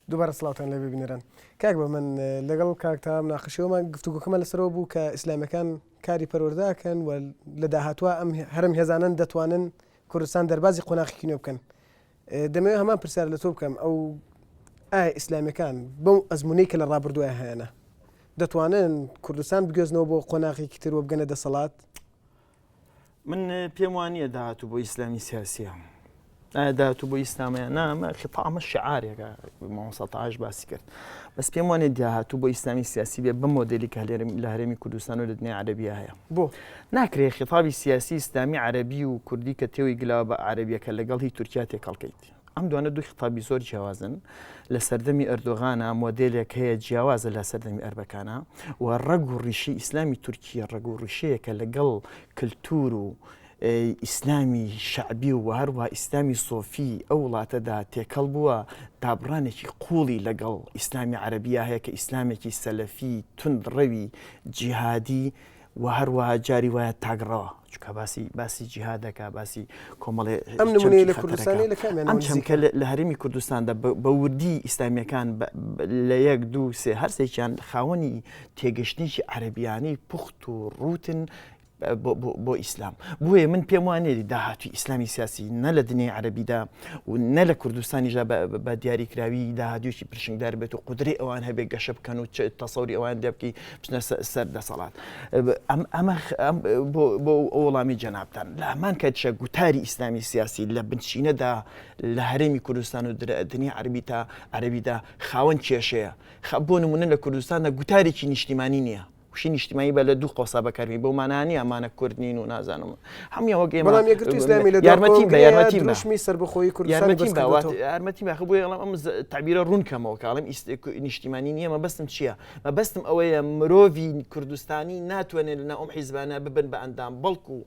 دووبارە سڵاوتان لێ ببینێران کاک بە من لەگەڵ کاکتا مناقەشەوەمان گفتوگۆکەمان لەسەرەوە بوو کە ئیسلامیەکان کاری پەروەردەکەن و لە داهاتوە ئەم هەرم هێزانن دەتوانن کوردستان دەربازی قۆناغی نوێ بکەن. دەمەوێت هەمان پرسیار لە تۆ بکەم ئەو ئایا ئیسلامیەکان بەو ئەزمونەی کە لە ڕابردووە هەیەە دەتوانن کوردستان بگوێزنەوە بۆ قۆناغێکی تر وە بگەنە دەسەڵات؟ من پێم وانە داهاتوو بۆ ئیسلامی سیاسیە داهاتوو بۆ ئیسلامیە نامە خطامە شعارێکە مامۆستا باسی کرد بەس پێم وانێ داهاتوو بۆ ئیسلامی سیاسی بێ بە مۆدێلی کە لە هەرێمی کوردستان و لە دنیای عەرەبیە هەیە بۆ ناکرێت خطابی سیاسی ئیسلامی عەرەبی و کوردی کە تێوی گلاوە بە عەرەبیەکە لەگەڵ هی تورکیا تێکەڵکەیت. ئەم دوانە دوو خطابی زۆر جیاوازن لە سەردەمی ئەردۆغانە مۆدێلێک هەیە جیاوازە لە سەردەمی ئەربەکانە و ڕەگ و ڕیشی ئیسلامی تورکیە ڕەگ و ڕیشەیەکە لەگەڵ کللتور و ئیسلامی شعبی و هەروە ئیسلامی سۆفی ئەو وڵاتەدا تێکەڵ بووە دابڕانێکی قوڵی لەگەڵ ئیسلامی عەرەبیە هەیە کە ئیسلامێکی سەلەفی تندڕەوی جیهادی و هەروەها جاری وایە تاگڕەوە چکە باسی جیهادەکە باسی کۆمەڵێ ئەم نمونەیە لە کوردستانی ئەم چەمکە لە هەرێمی کوردستاندا بە وردی ئیسلامیەکان لە 1 2 3 هەرسێکیان خاوەنی تێگەشتنیی عەرەبیانەی پوخت و ڕوتن بۆ ئیسلام. بۆیە من پێم وانێ داهاتوی ئیسلامی سیاسی نە لە دنیای عەرەبیدا و نە لە کوردستانیژا بە دیاریکراوی داهاتویەکی پرشنگدار بێت و قودرەی ئەوان هەبێ گەشە بکەن و تەسەوری ئەوان لێ بکەی بچنە سەر دەسەڵات. ئەمە بۆ وەڵامی جەنابتان لە هەمان کاتیشە گوتاری ئیسلامی سیاسی لە بنشینەدا لە هەرێمی کوردستان و دنیای عەرەبیدا خاوەن کێشەیە. بۆ نمونە لە کوردستاندا گوتارێکی نیشتیمانی نییە. وشی نیشتیمایی بە لە دوو قۆسا بەکارمی بۆ مانانی ئەمانە کوردنین و نازانم هەمووە یارمەتی باخ بۆ ئەم تعبیرە ڕوونکەمەوە کاڵم نیشتیمانی نییە مەبەستم چییە؟ مەبەستم ئەوەیە مرۆڤی کوردستانی ناتوانێت لەناو ئەم حیزبانە ببن بە ئەندام بەڵکو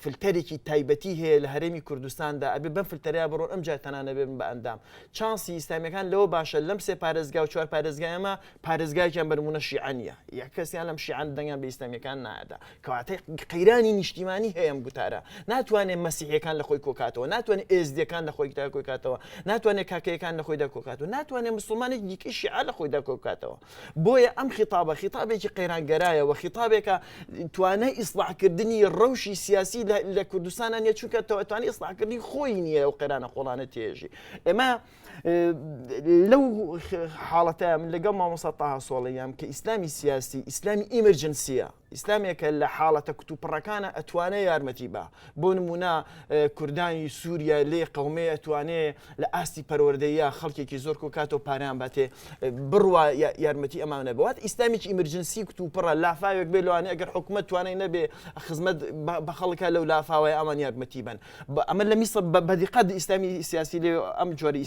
فلتەرێکی تایبەتی هەیە لە هەرێمی کوردستاندا ئەبێ بەم فلتەریا بڕۆن ئەم جاتەنانە ببن بە ئەندام. چانسی ئیسلامیەکان لەوە باشە لەم سێ پارێزگا و 4 پارێزگای ئەمە پارێزگایەکیان بەنمونە شیعەنیە یەکەسیان لەم شیعەن دەنگیان بە ئیسلامیەکان نایەدا کەواتەی قەیرانی نیشتیمانی هەیە ئەم گوتارە ناتوانێت مەسیحیەکان لە خۆی کۆکاتەوە ناتوانێت ئێزدیەکان لە خۆیدا کۆکاتەوە ناتوانێت کاکەیەکان لە خۆیدا کۆکاتەوە ناتوانێت مسلمانێک دیکەی شیعە لە خۆیدا کۆکاتەوە. بۆیە ئەم خیتابە خیتابێکی قەیرانگەرایە و خیتابێکە توانای ئیسلاحکردنی ڕەوشی سیاسی لە کوردستانە نیە چونکە توانای ئیسلاحکردنی خۆی نییە و قەیرانە قوڵانە تێژی. ئێمە لەو حاڵەتە من لەگەڵ مامۆستا تاها سۆڵەیەم کە ئیسلامی سیاسی ئیسلامی ئیمرجنسیە ئیسلامێکە لە حاڵەتە کتوپڕەکانە ئەتوانێت یارمەتی بە بۆ نمونە کوردانی سووریا لێ قەومێ ئەتوانێت لە ئاستی پەروەردەیە خەڵکێکی زۆر کۆکاتەوە پاریان باتێ بڕوا یارمەتی ئەمانە بەوات ئیسلامێکی ئیمرجنسی کتوپڕە لافاوێک بێ لەوانێ ئەگەر حکومەت توانای نەبێ خزمەت بە خەڵکە لەو لافاوەیە ئەمان یارمەتی بن. ئەمە لە میسر بەدیقەت ئیسلامی سیاسی لێ ئەم جۆری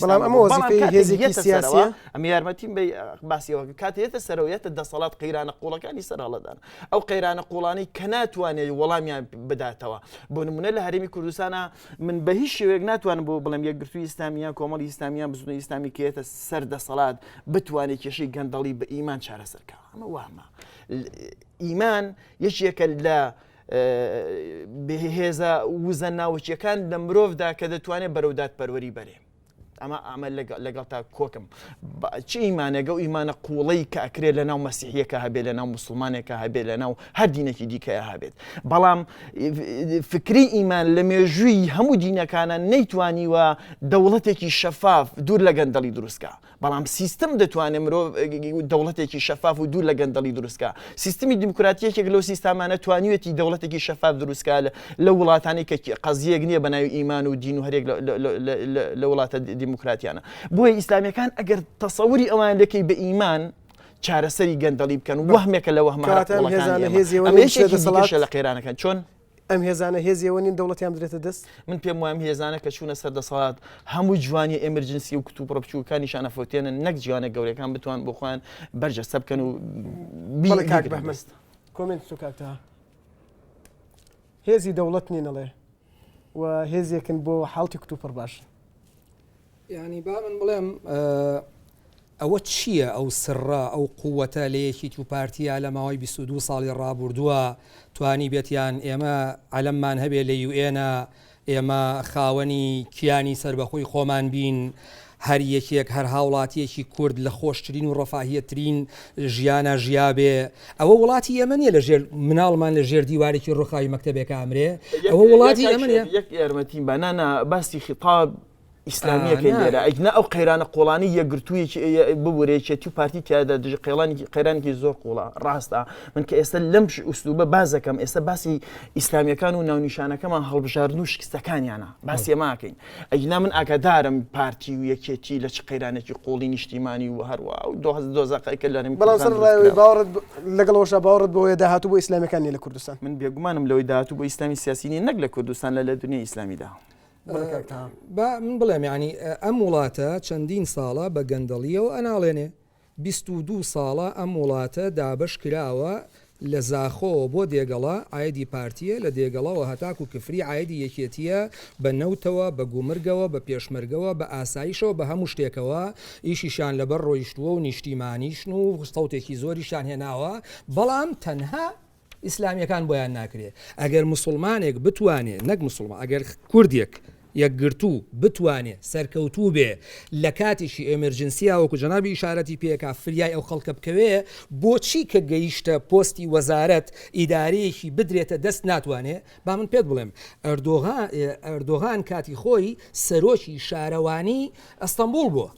ئەم یارمەتیم بە باسیەوە کاتێتە سەرەوەیەتە دەسەڵات قەیرانە قوڵەکانی سەرهەڵەدان ئەو قەیرانە قوڵانەی کە ناتوانێت وەڵامیان بداتەوە. بۆ نمونە لە هەرێمی کوردستانە من بە هیچ شێوەیەک ناتوانم بۆ بڵێم یەکگرتووی ئیسلامیان کۆمەڵی ئیسلامیان بزنەوەی ئیسلامی کێتە سەر دەسەڵات بتوانێت کێشەی گەندەڵی بە ئیمان چارەسەرکە. ئەمە وامە ئیمان یەکێکە لە بەهێزە وزە ناوچیەکان لە مرۆڤدا کە دەتوانێت بەرەودات پەروەری بەرێ. ئەمە لەگەڵ تا کۆکم چی ئیمانەگە و ئیمانە قوڵەی کە ئەکرێت لە ناو مەسیحیەکە هەبێت لە ناو مسلمانێکە هەبێت لە ناو هەر دینێکی دیکەیە هەبێت. بەڵام فکری ئیمان لە مێژووی هەموو دینەکانە نەیتوانیوە دەوڵەتێکی شەفاف دوور لە گەندەڵی دروستکە. بەڵام سیستم دەتوانێت مرۆڤ دەوڵەتێکی شەفاف و دوور لە گەندەڵی دروستکە. سیستمی دیموکراتیەکێک لەو سیستامانە توانیوێتی دەوڵەتێکی شەفاف دروستکە لە وڵاتانی کە قەزیەک نییە بە ناوی ئیمان و دین و هەرێک لە وڵاتە دیموکراتیانە. بۆیە ئیسلامیەکان ئەگەر تەسەووری ئەوان لەکەی بە ئیمان چارەسەری گەندەڵی بکەن و وەهمێکە لە وەهمانە لە قەیرانەکان چۆن ئەم هێزانە هێزیەوە نین دەوڵەتیان بدرێتە دەست. من پێم وایە هێزانە کە چوونە سەر دەسەڵات هەموو جوانی ئەمرجنسی و کتوپڕە بچووکانیشانە فۆتێنن نەک جوانە گەورەکان بتوان بۆ خۆیان بەرجەستە بکەن و بەحمەست کۆمنت سوکاتە هێزی دەوڵەت نینەڵێ و هێزێکن بۆ حاڵتی کتوپڕ باش. یعنی با من بڵێم ئەوە چییە ئەو سڕە ئەو قووەتە لە یەکی و پارتیە لە ماوەی 22 ساڵی ڕابردووە توانی بێتیان ئێمە عەلەممان هەبێ لە UN ئێمە خاوەنی کیانی سربەخۆی خۆمان بین هەر یەکێک هەر هاوڵاتیەکی کورد لە خۆشترین و ڕەفاهیەترین ژیانە ژیابێ ئەوە وڵاتی ئێمە نیە لە ژێر مناڵمان لە ژێر دیوارێکی ڕۆخاوی مەکتەبێک ئامرێ ئەوە وڵاتی ئێمە یەک یارمەتیم بەنانە باسی خیتاب ئیسلامیەکەی لێرە ئەینا ئەو قەیرانە قوڵانی یەکگرتوویەکی ببورێکێتی و پارتی تیادا دژ قەیرانێکی زۆر قوڵە ڕاستە من کە ئێستا لەم ئوسلوبە بازەکەم ئێستا باسی ئیسلامیەکان و ناونیشانەکەمان هەڵبژاردن و شکستەکانیانە باسی ئەماکەین ئەینا من ئاگادارم پارتی و یەکێتی لە چ قەیرانێکی قوڵی نیشتیمانی و هەروە و دۆزەقەکە لەرم بەڵام سەر ڕای باوەڕت لەگەڵەوەشە باوەڕت بۆیە داهاتوو بۆ ئیسلامیەکانی لە کوردستان من بێگومانم لەوەی داهاتوو بۆ ئیسلامی سیاسینی نەک لە کوردستان لە دنیای ئیسلامیدا من بڵێم ینی ئەم وڵاتە چەندین ساڵە بە گەندەڵیەوە ئەناڵێنێ 22 ساڵە ئەم وڵاتە دابش کراوە لە زاخۆ بۆ دێگەڵا ئایدی پارتیە لە دێگەڵەوە هەتاک و کفری ئایدی یەکێتیە بە نەوتەوە بە گومرگەوە بە پێشمەرگەوە بە ئاساییشەوە بە هەموو شتێکەوە ئیشیشان لەبەر ڕۆیشتووە و نیشتیمانیشن و سەوتێکی زۆریشان هێناوە بەڵام تەنها ئیسلامیەکان بۆیان ناکرێت ئەگەر مسلمانێک بتوانێت نەک مسلمان ئەگەر کوردێک یەکگرتوو بتوانێت سەرکەوتوو بێ لە کاتێکی ئەمرجنسیا وەکو جەنابی ئیشارەتی پێکا فریای ئەو خەڵکە بکەوێ بۆچی کە گەیشتە پۆستی وەزارەت ئیدارەیەکی بدرێتە دەست ناتوانێت با من پێت بڵێم ئەردۆغان کاتی خۆی سەرۆکی شارەوانی ئەستەمبول بووە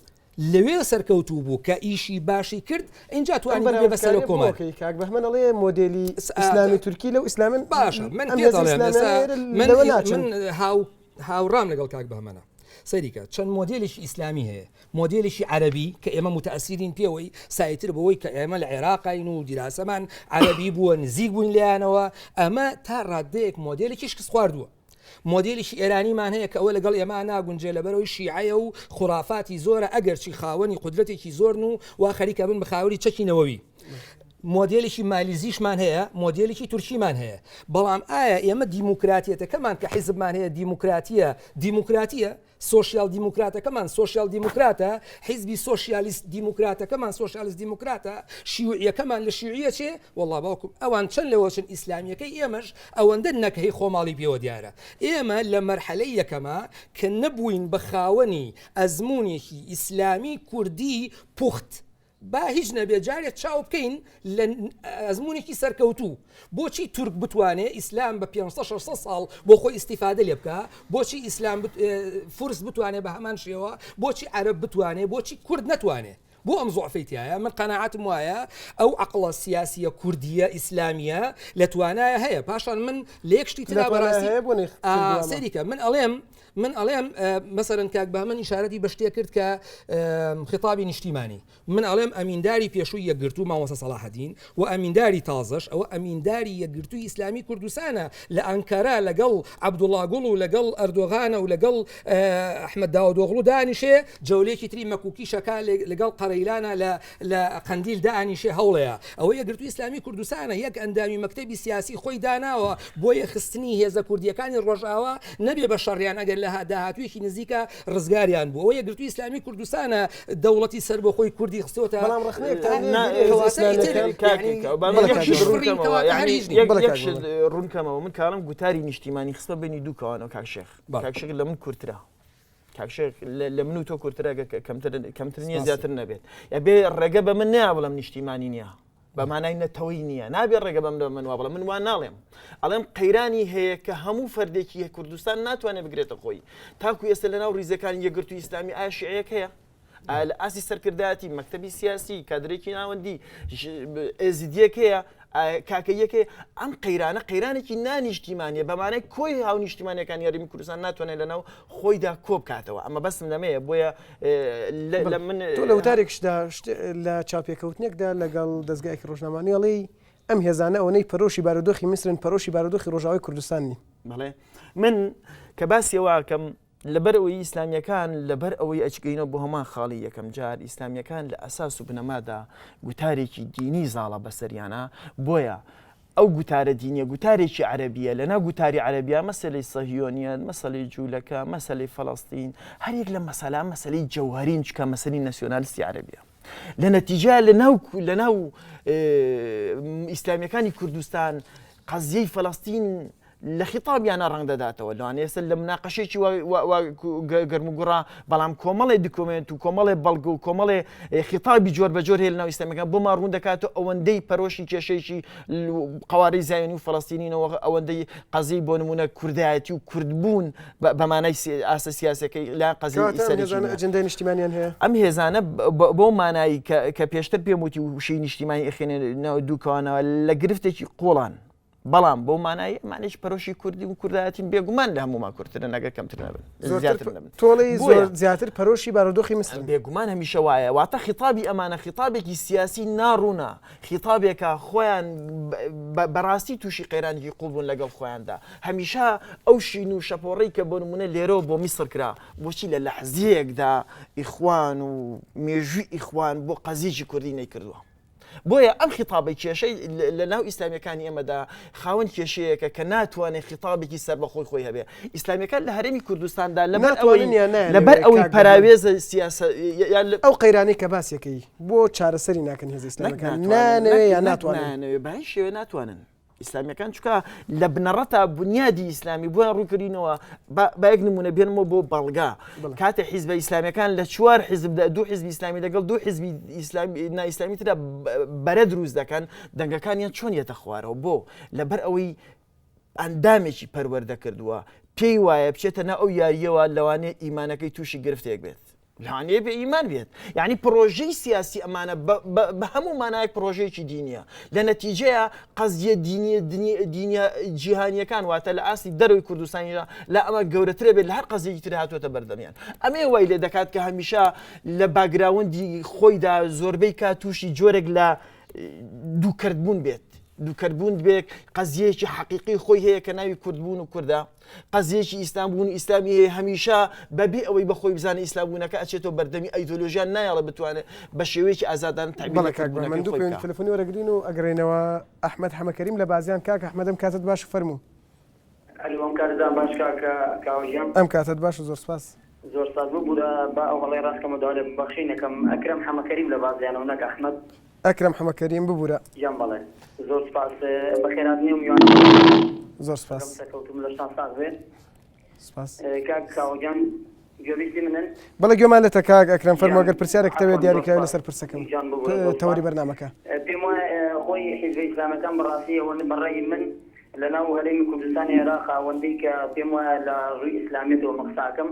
لەوێ سەرکەوتوو بوو کە ئیشی باشی کرد اینجا توانی بێ بەسەر کۆمەڵی کاک بەهمەنەڵێ مۆدێلی ئیسلامی تورکی لەو ئیسلامن باشە من هاوڕام لەگەڵ کاک بەهمەنە سەریکە چەند مۆدلێکی ئیسلامی هەیە مۆدلێکی عەربی کە ئێمە متەئەسیرین پێوەی سایتر بەوەی کە ئێمە لە عێراقین و دیراسەمان عەربی بووە نزیک بووین لایەنەوە ئەمە تا ڕادەیەک مۆدلێکی شکست خواردووە مۆدلێکی ئێرانیمان هەیە کە ئەوە لەگەڵ ئێمە ناگونجێ لەبەرەوەی شیعەیە و خوڕافاتی زۆرە ئەگەرچی خاوەنی قودرەتێکی زۆرن و وا خەریکە بن بە خاوەری چەکینەوەوی مۆدلێکی مالیزیشمان هەیە مۆدلێکی تورکیمان هەیە بەڵام ئایا ئێمە دیموکراتیەتەکەمان کە حیزبمان هەیە دیموکراتیە سۆشیال دیموکراتەکەمان سۆشیال دیموکراتە حیزبی سۆشیالیست دیموکراتەکەمان سۆشیالیست دیموکراتە شیوعیەکەمان لە شیوعیە چێ وەڵڵا باوکم ئەوان چەند لەوەچن ئیسلامیەکەی ئێمەش ئەوەندە نەکەی خۆماڵی پێوە دیارە ئێمە لە مەرحەلەی یەکەمە کە نەبووین بە خاوەنی ئەزمونێکی ئیسلامی کوردی پوخت با هیچ نەبێ جارێک چاو بکەین لە ئەزمونێکی سەرکەوتوو بۆچی تورک بتوانێت ئیسلام بە 500 ساڵ بۆ خۆی ئیسیفادە لێ بکە بۆچی ئیسلام فورس بتوانێت بە هەمان شێوە بۆچی عەرەب بتوانێت بۆچی کورد نەتوانێت بۆ ئەم زوعفەیتایە من قەناعەتم وایە ئەو عەقڵە سیاسیە کوردیە ئیسلامیە لە توانایە هەیە پاشان من لە یەک شتی ترا بەڕاستی سەریکە من ئەڵێم مەسەرەن کاک بەهمەن ئیشارەتی بە شتێک کرد کە خیتابی نیشتیمانی من ئەڵێم ئەمینداری پێشووی یەکگرتوو مامۆستا سەلاحەدین و ئەمینداری تازەش ئەوە ئەمینداری یەکگرتووی ئیسلامی کوردستانە لە ئەنکارا لەگەڵ عەبدوڵڵا گوڵ و لەگەڵ ئەردۆغانە و لەگەڵ ئەحمەد داوودۆغڵو دانیشێ جەولێکی تری مەکوکی شەکا لەگەڵ قەرەیلانە لە قەندیل دانیشێ هەوڵەیە ئەوە یەکگرتووی ئیسلامی کوردستانە یەک ئەندامی مەکتەبی سیاسی خۆی داناوە بۆ یەخستنی هێزە کوردیەکانی ڕۆژاوە نەبێ بە شەڕیان ئەگەر لە داهاتوویەکی نزیکە ڕزگاریان بوو ئەوە یەکگرتووی ئیسلامی کوردستانە دەوڵەتی سەر بە خۆی کوردی خستەوە ڕوونکەمەوە من کاڵم گوتاری نیشتیمانی خستە بینی دووکەوانەوە کاکشێخ لە من کورترا کاکشێخ لە من و تۆ کورترا کەمتر نییە زیاتر نەبێت یا بێ ڕێگە بە من نیا بڵم نیشتیمانی نییە بەمانای نەتەوەی نییە نابێ ڕێگە بەم من وا بڵم من وان ناڵێم ئەڵێم قەیرانی هەیە کە هەموو فەردێکی هەیە کوردستان ناتوانێت بگرێتە خۆی تاکو ئێستا لەناو ڕیزەکانی یەکگرتووی ئیسلامی ئایا شیعەیەک هەیە لە ئاسی سەرکردایەتی مەکتەبی سیاسی کادرێکی ناوەندی ئێزیدیەک هەیە کاکەیەکێ ئەم قەیرانە قەیرانێکی نانیشتیمانیە بەمانەی کۆی هاو نیشتیمانیەکان یاریمی کوردستان ناتوانێت لەناو خۆیدا کۆ بکاتەوە ئەمە بەسم دەمەیە بۆیە لە من تۆ لە وتارێکشدا لە چاپێکەوتنێکدا لەگەڵ دەستگایەکی ڕۆژنامانیەڵی ئەم هێزانە ئەوەی پەرۆشی بارودۆخی میسرن پەرۆشی بارودۆخی ڕۆژاوای کوردستانی بەڵێ من کە باسیەوەکەم لەبەر ئەوەی ئیسلامیەکان لەبەر ئەوەی ئەچگەینەوە بۆ هەمان خاڵی یەکەم جار ئیسلامیەکان لە ئەساس و بنەمادا گوتارێکی دینی زاڵە بەسەریانە بۆیە ئەو گوتارە دینیە گوتارێکی عەرەبیە لەنا گوتاری عەرەبیا مەسەلەی سەهیۆنیەت مەسەلەی جوولەکە مەسەلەی فەڵەستین هەرێک لە مەسەلا مەسەلەی جەوهەرین چکە مەسەلی ناسیۆنالیستی عەرەبیە لە نەتیجە لەناو ئیسلامیەکانی کوردستان قەزیەی فەڵەستین لە خیتابیانە ڕەنگ دەداتەوە لەوانەیە ئێستا لە مناقەشێکی گەرموگوڕا بەڵام کۆمەڵی دکومنت و کۆمەڵی بەڵگە و کۆمەڵی خیتابی جۆر بە جۆر هەیە لەناو ئیسلامەکان بۆ ڕوون دەکاتەوە ئەوەندەی پەرۆشی کێشەیەکی قەواری زایۆنی و فەڵەستینینەوە ئەوەندەی قەزەی بۆ نمونە کوردایەتی و کوردبوون بەمانای ئاسە سیاسەکەی لا قەزەی ئەجندای نیشتیمانیان هەیە ئەم هێزانە بۆ مانایی کە پێشتر پێم وتی وشەی نیشتیمانی ئەخێنێنەوە دووکەوانەوە لە گرفتێکی قوڵان بەڵام بۆ مانایی مانیش پەرۆشی کوردی و کوردایەتین بێگومان لە هەمومان کورتترە نەگەر کەمتر نەبن تۆڵی زۆر زیاتر پەرۆشی بارودۆخی مصر بێگومان هەمیشە وایە واتە خیتابی ئەمانە خیتابێکی سیاسی ناڕوونە خیتابێکە خۆیان بەڕاستی تووشی قەیرانێکی قوڵ بوون لەگەڵ خۆیاندا هەمیشە ئەو شین و شەپۆڕەی کە بۆ نمونە لێرەوە بۆ میسر کرا بۆچی لە لەحزەیەکدا ئیخوان و مێژووی ئیخوان بۆ قەزیجی کوردی نەیکردووە بۆیە ئەم خیتابی کێشەی لە ناو ئیسلامیەکانی ئێمەدا خاوەن کێشەیەکە کە ناتوانێت خیتابێکی سەر بەخۆی خۆی هەبێ ئیسلامیەکان لە هەرێمی کوردستاندا لەبەر ئەوەی پەراوێزە سیاسە ئەو قەیرانەی کە باسیەکەی بۆ چارەسەری ناکەن هێزی ئیسلامیەکان نانەوێ یا ناتوانن بە هیچ شێوێ ناتوانن ئیسلامیەکان چکە لە بنەڕەتە بنیادی ئیسلامی بۆیان ڕووکردینەوە بەیەک نمونە بێنمەوە بۆ بەڵگا کاتە حیزبە ئیسلامیەکان لە 4 حیزبدا 2 حیزبی ئیسلامی لەگەڵ 2 حیزبی نائیسلامی تردا بەرە دروست دەکەن دەنگەکانیان چۆن یەتە خوارەوە بۆ لەبەر ئەوەی ئەندامێکی پەروەردە کردووە پێی وایە بچێتە ناو ئەو یاریەوە لەوانەیە ئیمانەکەی تووشی گرفتێک بێت لەوانەیە بێ ئیمان بێت یعنی پرۆژەی سیاسی ئەمانە بە هەموو مانایەک پرۆژەیەکی دینیە لە نەتیجەیە قەزیە دینیە جیهانیەکان واتە لە ئاستی دەروی کوردستانیدا لە ئەمە گەورەترە بێت لە هەر قەزێکی تر هاتوۆتە بەردەمیان ئەمێ وای لێ دەکات کە هەمیشە لە باگراوندی خۆیدا زۆربەی کات تووشی جۆرێک لە دووکردبوون بێت دووکردبوون بێت قەزیەکی حەقیقی خۆی هەیە کە ناوی کوردبوون و کووردا قەزیەکی ئیسلام بوون ئیسلامی هەیە هەمیشە بەبێ ئەوەی بەخۆی بزانێت ئیسلامبوونەکە ئەچێتەوە بەردەمی ئەیدۆلۆژیان نایڵە بتوانێت بە شێوەیەکی ئازادانە من دوو پێوەندی تەلەفۆنی وەرەگرین و ئەگەڕێنەوە ئەحمەد حەمەکەریم لە بازیان کاک ئەحمەدم کاتت باش فەرموو ئەلوان کاردا باش کاوەژیان ئەم کاتت باش زۆر سپاس زۆر ساز بوو با ئەو هەڵی ڕاستکەمە داوا لە بەخشینەکەم ئەکرەم حەمەکەریم لە بازیانەوە نەک ئەحمەد ئەکرەم حەمەکەریم ببوورە جان بەڵێ زۆر سپاس بەخێراتنی و میوان زۆر سپاس کەوتم لە شان ساز بێت سپاس کاک کاوەجان گوێبیستی منن بەڵێ گوێمان لێتە کاک ئەکرەم فەرموو ئەگەر پرسیارێک تەوێت دیاریکراوی لەسەر پرسەکەم تەوەری بەرنامەکە پێم وایە خۆی حیزبە ئیسلامەکان بەڕاستی ئەوە بەڕێی من لەناو هەرێمی کوردستانی عێراق ئەوەندەی کە پێم وایە لە ڕووی ئیسلامیەتەوە مەقساکەم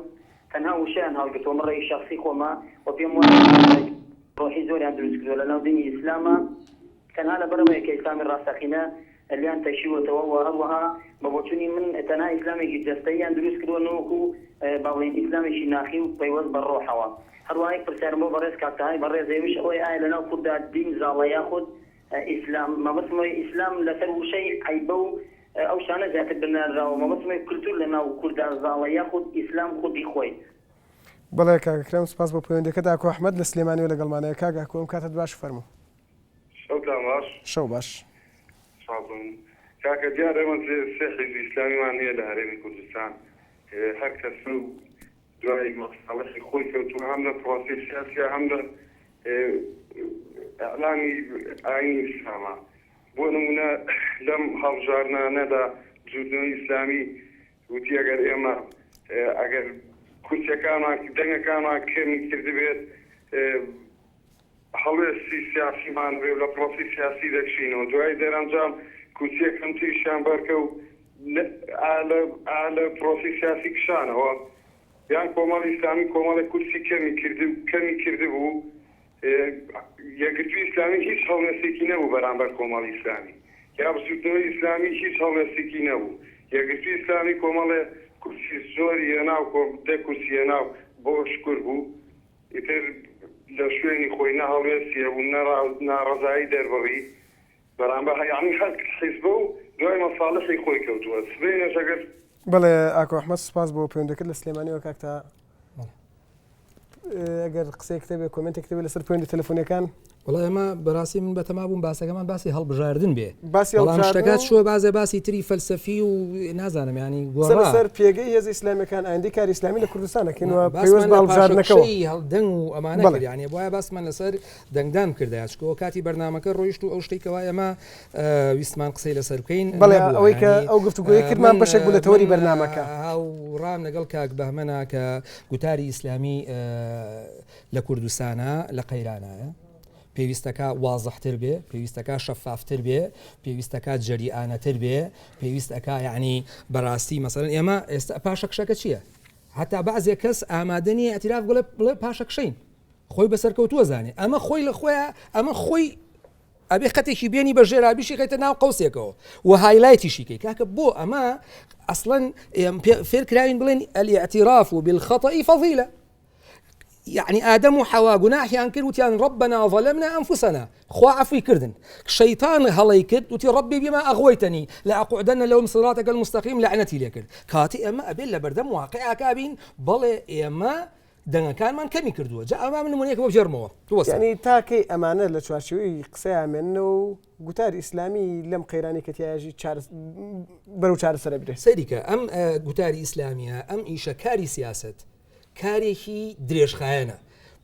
تەنها وشیان هەڵگرتەوە من ڕێی شەخسی خۆمە و پێم وایە ڕۆحی زۆریان دروست کردووە لەناو دینی ئیسلامە تەنها لەبەرەوەی کە ئیسلامی ڕاستەقینە لیان تەشیوەتەوە و هەروەها بە بۆچوونی من تەنها ئیسلامێکی جەستەییان دروست کردووە نەوەکو باڵێن ئیسلامێکی ناخی و پەیوەست بە ڕۆحەوە هەروەها پرسیارم بۆ بەڕێز کاکتەهای بەڕێزێویش ئەوەی ئایا لەناو کووردا دین زاڵە یاخود ئیسلام مەبەستمەوەی ئیسلام لەسەر وشەی عیبە و ئەو شانە زیاتر بنێراوە مەبەستمەوەی کولتور لەناو کووردا زاڵە یاخود ئیسلام خودی خۆی بەڵێ کاک ئەکرەم سپاس بۆ پەیوەندیەکەدا کۆ ئەحمەد لە سلێمانیەوە لەگەڵمانەیە کاک ئەکۆم کاتت باش فەرموو شەو باش کاکە دیارە ئەمە سێ حیزبی ئیسلامیمان هەیە لە هەرێمی کوردستان هەر کەس دوای مەساڵەی خۆی کەوتووە هەم لە پرۆسەی سیاسیە هەم لە ئەعلانی ئاینی ئیسلامە بۆ نمونە لەم هەڵبژارنانەدا جوردنەوەی ئیسلامی وتی ئەگەر ئێمە ئەگەر کورسەکانمان دەنگەکانمان کەمی کردبێت هەڵێستی سیاسیمان بێ لە پرۆسی سیاسی دەکشینەوە دوای دەرەنجام کوچیەکەم تیشان بەرکە و لە پرۆسی سیاسی کشانەوە یان کۆمەڵی ئیسلامی کۆمەڵی کورسی کەمی کرده بوو یەکگرتووی ئیسلامی هیچ هەڵوێستێکی نەبوو بەرامبەر کۆمەڵی ئیسلامی یا بسوودنەوەی ئیسلامی هیچ هەڵوێستێکی نەبوو یەکگرتووی ئیسلامی کۆمەڵێ کورسی زۆری هێناو دە کورسی هێناو بۆ شکر بوو ئیتر لە شوێنی خۆی نە هەڵوێستی هەبوو ناڕەزایی دەربڕی بەرامبەر یعنی هەر حیزبە و دوای مەساڵحی خۆی کەوتووە سبەینەش ئەگەر بەڵێ ئاکۆ ئەحمەد سپاس بۆ پەیوەندیەکەت لە سلێمانیەوە کاک تا ئەگەر قسەیەک کتێبێ کۆمنتێک کتێبێ لەسەر پەیوەندی تەلەفۆنیەکان وڵای ئەمە بەڕاستی من بەتەما بووم باسەکەمان باسی هەڵبژاردن بێ باسی بەڵام هەڵبژاردن شتەکات شوە بازە باسی تری فەلسەفی و نازانم ینی سەر پێگەی هێز ئیسلامیەکان ئایندەی کاری ئیسلامی لە کوردستانەکەینەوە پێویست بە هەڵبژاردنەکەەوە هەڵدەنگ و ئەمانە یانی بۆیە باسمان لەسەر دەنگدام کردایە چکەوە کاتی بەرنامەکە ڕۆیشت و ئەو شتێکەوە ئێمە ویستمان قسەی لەسەر بکەین بەڵێ ئەوەی کە ئەو گفتوگوۆی کردمان بەشێک بوو لە تەوەری بەرنامەکە هاوڕام لەگەڵ کاک بەهمەنا کە گوتاری ئیسلامی لە کوردستانە لە قەیرانایە پێویستەکە وازەحتر بێ پێویستەکە شەفافتر بێ پێویستەکە جەریئانەتر بێ پێویستەکە یعنی بەڕاستی مەسەڵەن ئێمە ئێستا پاشەکشەکە چییە؟ هەتا بەعزێک کەس ئامادەنی ئەتیراف بڵێ پاشەکشەین خۆی بەسەرکەوتووە زانێ ئەمە خۆی لە خۆیە ئەمە خۆی ئەبێ خەتێکی بێنی بە ژێرابیشی خێتە ناو قوسێکەوە و هایلایتیشیکەی کاکە بۆ ئەمە ئەسڵەن فێرکراوین بڵێن الاعتراف بالخطأ فضيلة يعني آدم وحواء جناحيان كرد وتيان ربنا ظلمنا أنفسنا خوا عفوي كردن شيطان هلاي كرد وتي ربي بما أغويتني لأقعدن لهم صراطك المستقيم لعنتي لك كاتي أما أبين لبردم واقع كابين بل إما دەنگەکان كان کەمی کردووە جا ئەمە من نمونەیەک بۆ بژێرمەوە ینی تاکەی ئەمانە لە چوارچێوەی قسەیامێنن و گوتاری ئیسلامی لەم قەیرانی کەتیاژی بەرەو چارەسەرە برێ سەریکە ئەم گوتاری ئیسلامیە ئەم ئیشە کاری سیاست کارێکی درێژخایەنە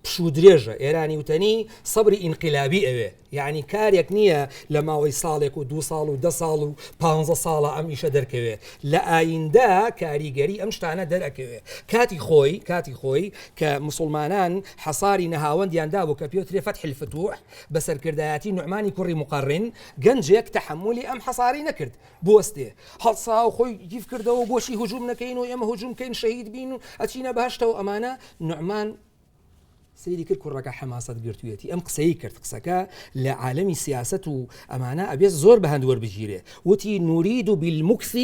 پشوو درێژە ئێرانی وتەنی سەبری ئینقلابی ئەوێ یعنی کارێک نییە لە ماوەی ساڵێک و 2 ساڵ و 10 ساڵ و 15 ساڵە ئەم ئیشە دەرکەوێ لە ئایندا کاریگەری ئەم شتانە دەرەکەوێ کاتی خۆی کە مسلمانان حەساری نەهاوەندیاندا بوو کە پێوترێ فەتح الفتوح بەسەرکردایەتی نوعمانی کوڕی مقەڕن گەنجێک تەحملی ئەم حەساری نەکرد بوەستێ هەڵسا و خۆی گیف کردەوە بۆشی هجوم نەکەین و ئێمە هجوم کەین شەهید بین و ئەچینە بەهەشتەوە ئەمانە نوعمان سيري كل كرة حماسة قرتويتي أم قصي كرت قصكا لعالم سياسة أمانة أبي زور بهندور بجيره وتي نريد بالمكث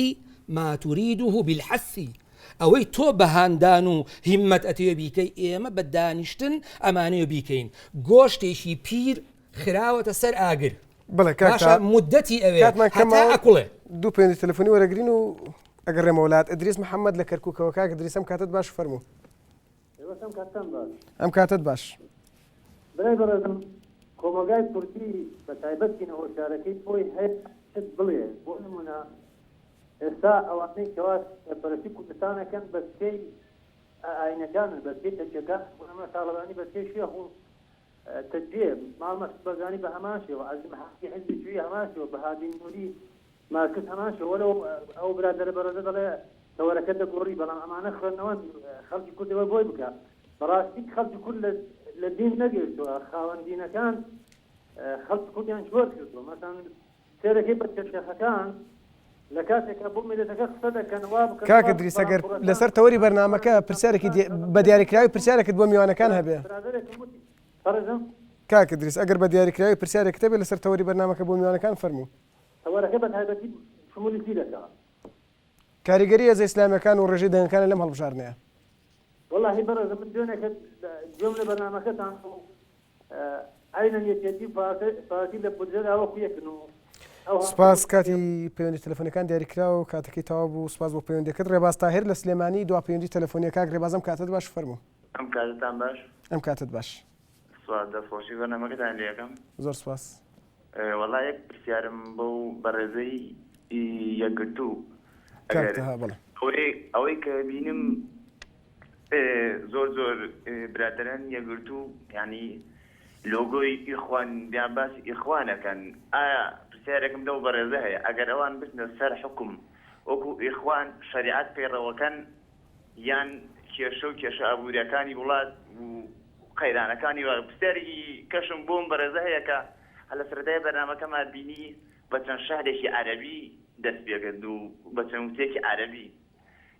ما تريده بالحث أوي تو بهاندانو همة أتي بيكي إيما بدانشتن أمانة بيكين قوشتي شي بير خراوة سر آقر بلا كاتا مدتي أوي حتى أكله دو بين التلفوني ورقرينو أقرر مولات إدريس محمد لكركوكا وكاك إدريس أم كاتت باش فرمو ئەم کاتت باش برای بەڕێزم کۆمەلگای تورکی بە تایبەتین هۆشارەکەی خۆی هەیە بڵێ بۆ نمونە ئێستا ئەوانەی کەوا پەرستی کوردستانەکەن بەسکەی ئاینەکانن بەسکەی تەجێکان ئەمە تاڵبانی بەسکەی شێخ و تەجێ ماڵمەست بەزانی بە هەمان شێوە عەزم حەقی حیزبی جووی هەمان شێوە بەهادین نووری مارکس هەمان شێوە وەلەو ئەو برادەرە بەڕێزە دەڵێ تەوەرەکە دەگۆڕی بەڵام ئەمانە خوێندنەوە خەڵکی کوردەوە بۆی بکە بەڕاستی خەڵکی کورد لە دین نەگرتووە خاوەندینەکان خەڵکی کوردیان جۆر کردووە مەسەڵەن سێرەکەی بەرچەشەخەکان لە کاتێکە بۆ میلەتەکە قسە دەکەن وا بکەن کاکە دریس ئەگەر لەسەر تەوەری بەرنامەکە پرسیارێکی بە دیاریکراوی پرسیارێکت بۆ میوانەکان هەبێ کاکە دریس ئەگەر بە دیاریکراوی پرسیارێکت هەبێ لەسەر تەوەری بەرنامەکە بۆ میوانەکان فەرموو تەوەرەکە بە تایبەتی شمولی چی دەکات کاریگەری هێزە ئیسلامیەکان و ڕێژەی دەنگەکانە لەم هەڵبژاردنەیە والله برز من دونك جملة برنامجات أين يتجي فاتي لبجرة أو كيكنو سپاس کاتی پەیوەندی تەلەفۆنەکان دیاریکراوە و کاتەکەی تەواو بوو سپاس بۆ پەیوەندیەکەت ڕێباز تاهیر لە سلێمانی دوا پەیوەندی تەلەفۆنیەکە ڕێبازم کاتت باش فەرموو ئەم کاتتان باش ئەم کاتت باش سوات دەستخۆشی بەرنامەکەتان لێ یەکەم زۆر سپاس وەڵا یەک پرسیارم بەو بەڕێزەی یەکگرتوو ئەوەی کە بینم زۆر برادران یەکگرتوو ینی لۆگۆی ئیخوان دیان باسی ئیخوانەکەن ئایا پرسیارێکم لەو بەڕێزە هەیە ئەگەر ئەوان بچنە سەر حکم وەکو ئیخوان شەریعەت پەیڕەوەکەن یان کێشە و کێشە ئابوووریەکانی وڵات و قەیرانەکانی پرسیارێکی کەشم بۆم بەڕێزە هەیە کە هەلە سەرەتای بەرنامەکەمان بینی بە چەند شارێکی عەرەبی دەست پێکرد و بە چەند وتێکی عەرەبی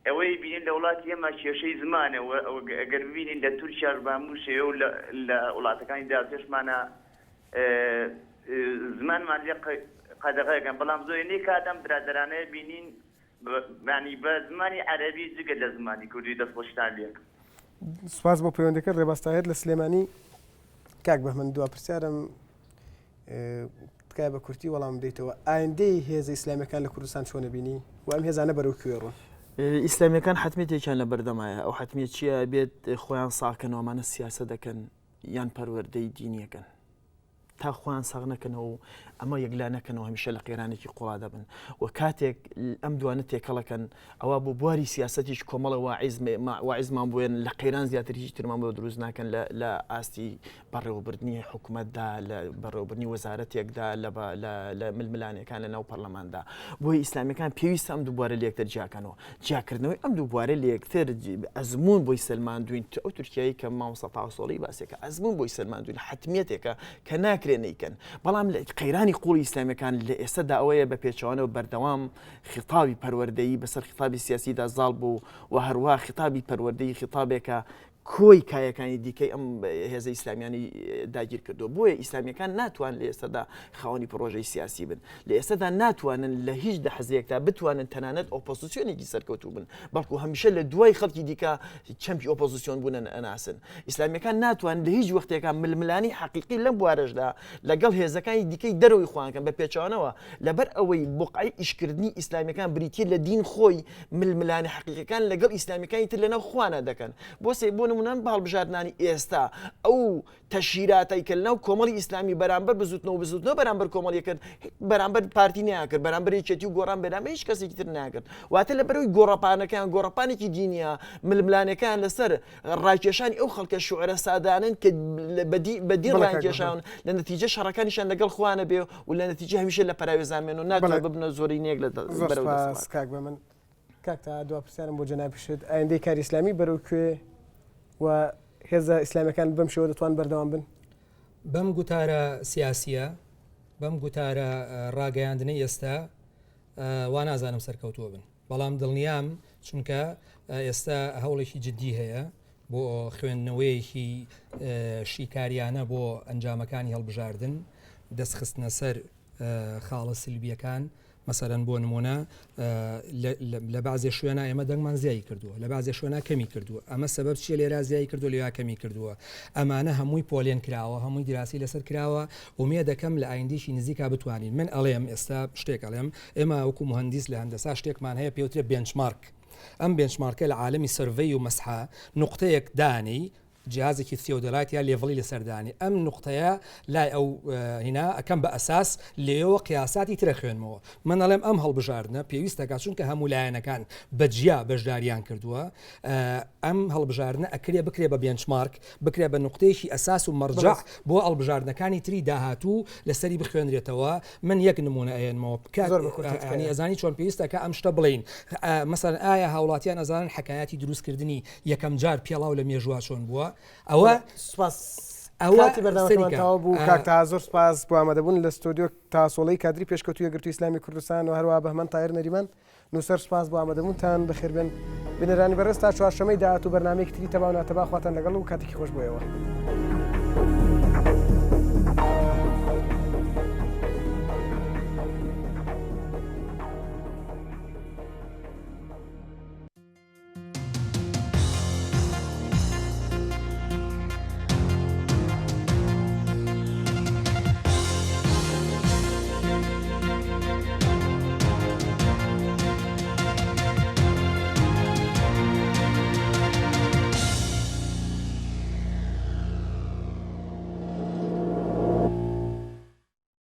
ئەوەی بینین لە وڵاتی ئێمە کێشەی زمانە ئەگەر ببینین لە تورکیا باموشەیە و لە وڵاتەکانی داپێشمانە زمانمان لێ قەدەغەکەن بەڵام زۆرینەی کاتەم برادرانەیە بینین ینی بە زمانی عەرەبی جگە لە زمانی کوردی دەستخۆشتان لێک سپاس بۆ پەیوەندیەکەت ڕێباستاهێت لە سلێمانی کاک بەهمەن دوا پرسیارم تکایە بە کورتی وەڵام بدەیتەوە ئایندەی هێزە ئیسلامیەکان لە کوردستان چۆنە بینی و ئەم هێزانە بەرەو کوێ ڕۆن ئیسلامیەکان حتمێتێکیان لە بەردەمایە ئەو حتمیە چییە بێت خۆیان ساکەنەوەمانە سیاسە دەکەن یان پەروەردەی دینیەکەن تا خوان ساغ نەکەنەوە و ئەمە یەکلا نەکەنەوە هەمیشە لە قێرانێکی قوڵا دەبن و کاتێک ئەم دوانە تێکەڵەکەن ئەوە بۆ بواری سیاسەتیش کۆمەڵە واعیزمان بووێن لە قەیران زیاتر هیچ ترمان بۆ دروست ناکەن لە ئاستی بەڕێوەبردننی حکوومەتدا لە بەڕێوەبردننی وەزارەتێکدا لە ململانەکان لە ناو پەرلەماندا بۆی ئیسلامیەکان پێویستە ئەم دووبارە لە یەکتر جیاکەنەوە جیاکردنەوەی ئەم دووبارە لە یەکتر ئەزمون بۆی سلماندوین ئەو تورکیایی کە مامۆستا پاوسۆڵی باسێکە ئەزمون بۆی سلماندوین حتمیەتێکە کە ناکرێنیکەن بەڵام لە قەیرانی قوڵی ئیسلامیەکان لە ئێستادا ئەوەیە بە پێچەوانەوە بەردەوام خیتابی پەروەردەیی بەسەر خیتابی سیاسیدا زاڵ بوو و هەروە خیتابی پەروەردەیی خیتابێکە کۆی کایەکانی دیکەی ئەم هێزە ئیسلامیانی داگیر کردو بۆیە ئیسلامیەکان ناتوان لە ئێستادا خاوەنی پرۆژەی سیاسی بن لە ئێستادا ناتوانن لە هیچ دەحەزەیەکدا بتوانن تەنانەت ئۆپۆزیسیۆنێکی سەرکەوتوو بن بەڵکو هەمیشە لە دوای خەڵکی دیکە چەمپی ئۆپۆزیسیۆن بوونن ئەناسن ئیسلامیەکان ناتوان لە هیچ وەختێکە ململانی حەقیقی لەم بوارەشدا لەگەڵ هێزەکانی دیکەی دەرەوەی خوانکەن بە پێچەوانەوە لەبەر ئەوەی بۆقعی ئیشکردنی ئیسلامیەکان بریتیە لە دین خۆی ململانی حەقیقیەکان لەگەڵ ئیسلامیەکانی تر لەناو خوانە دەکەن بۆ نمونە باڵبژاردنانی ئێستا ئەو تەشیراتای کە لەناو کۆمەڵی ئیسلامی بەرامبەر بزوتنەوە بەرامبەر کۆمەڵیەکەن بەرامبەر پارتی ناکرد بەرامبەر یەکێتی و گۆڕان بەرامبەر هیچ کەسێکی تر ناکرد واتە لەبەرەوەی گۆڕەپانێکی دینیە ململانەکان لەسەر ڕاکێشانی ئەو خەڵکە شوعرە سادانن کە بەدین ڕاکێشان لە نەتیجە شەڕەکانیشان لەگەڵ خوانە بێ و لە نەتیجە هەمیشە لە پەراوێزانمێن و ناتوانێت ببنە زۆری نێک لە بەرەو کاک بە من کاک تا دوا پرسیارم بۆ جەنابیشت ئایندەی کاری ئیسلامی بەرەو کوێ و هێزە ئیسلامیەکان بەم شێوە دەتوان بەردەوام بن بەم گوتارە سیاسیە بەم گوتارە ڕاگەیاندنەی ئێستا وا نازانم سەرکەوتووە بن بەڵام دڵنیام چونکە ئێستا هەوڵێکی جددی هەیە بۆ خوێندنەوەیەکی شیکاریانە بۆ ئەنجامەکانی هەڵبژاردن دەستخستنە سەر خاڵە سلبیەکان مەسەرەن بۆ نمونە لە بازێ شوێنە ئێمە دەنگمان زیایی کردووە لە بازێ شوێنە کەمی کردووە ئەمە سەبەب چیە لێرا زیایی کردو لێوا کەمی کردووە ئەمانە هەمووی پۆلێن کراوە هەمووی دراسی لەسەر کراوە ومێ دەکەم لە ئایندیشی نزیکا بتوانین من ئەڵێم ئێستا شتێک ئەڵێم ئێمە وەکو مهندس لە هەندەسا شتێکمان هەیە پێوترێ بێنچمارک ئەم بێنچمارکە لە عالمی سەرڤەی و مەسحە نقطەیەک دانی جیازێکی سیۆدەڵات یا لێڤڵی لە سەردانی ئەم نقطەیە لای ئەو هینا ئەەکەم بە ئەساس لێەوە قیاساتی ترە خوێنمەوە من ئەڵێم ئەم هەڵبژاردنە پێویستەکە چونکە هەموو لایەنەکان بەجیا بەشداریان کردووە ئەم هەڵبژاردنە ئەکرێ بکرێ بە بێنچمارک بکرێ بە نقطەیەکی ئەساس و مەرجع بۆ هەڵبژاردنەکانی تری داهاتوو لەسەری بخوێنرێتەوە من یەک نمونە ئەێنمەوە ینی ئەزانی چۆن پێویستەکە ئەم شتە بڵین مەسەن ئایا هاوڵاتیان ئەزانن حکایەتی دروستکردنی یەکەم جار پێڵاو لە مێژووا چۆن بووە ئەوە ئەوەتی بەردەمەکەمانتەوە بوو کاکتا زۆر سپاس بۆ ئامادەبوون لە ستۆدیۆ تاسۆڵەی کادری پێشکەوتوی یەکگرتووی ئیسلامی کوردستان و هەروە بەهمەن تایر نەریمان نووسەر سپاس بۆ ئامادەبوونتان بەخێربێن بنەرانی بەڕێز تا چوارشەمەی داهاتوو بەرنامەیەکی تری تەباو ناتەبا خواتان لەگەڵ و کاتێکی خۆش بۆیەوە.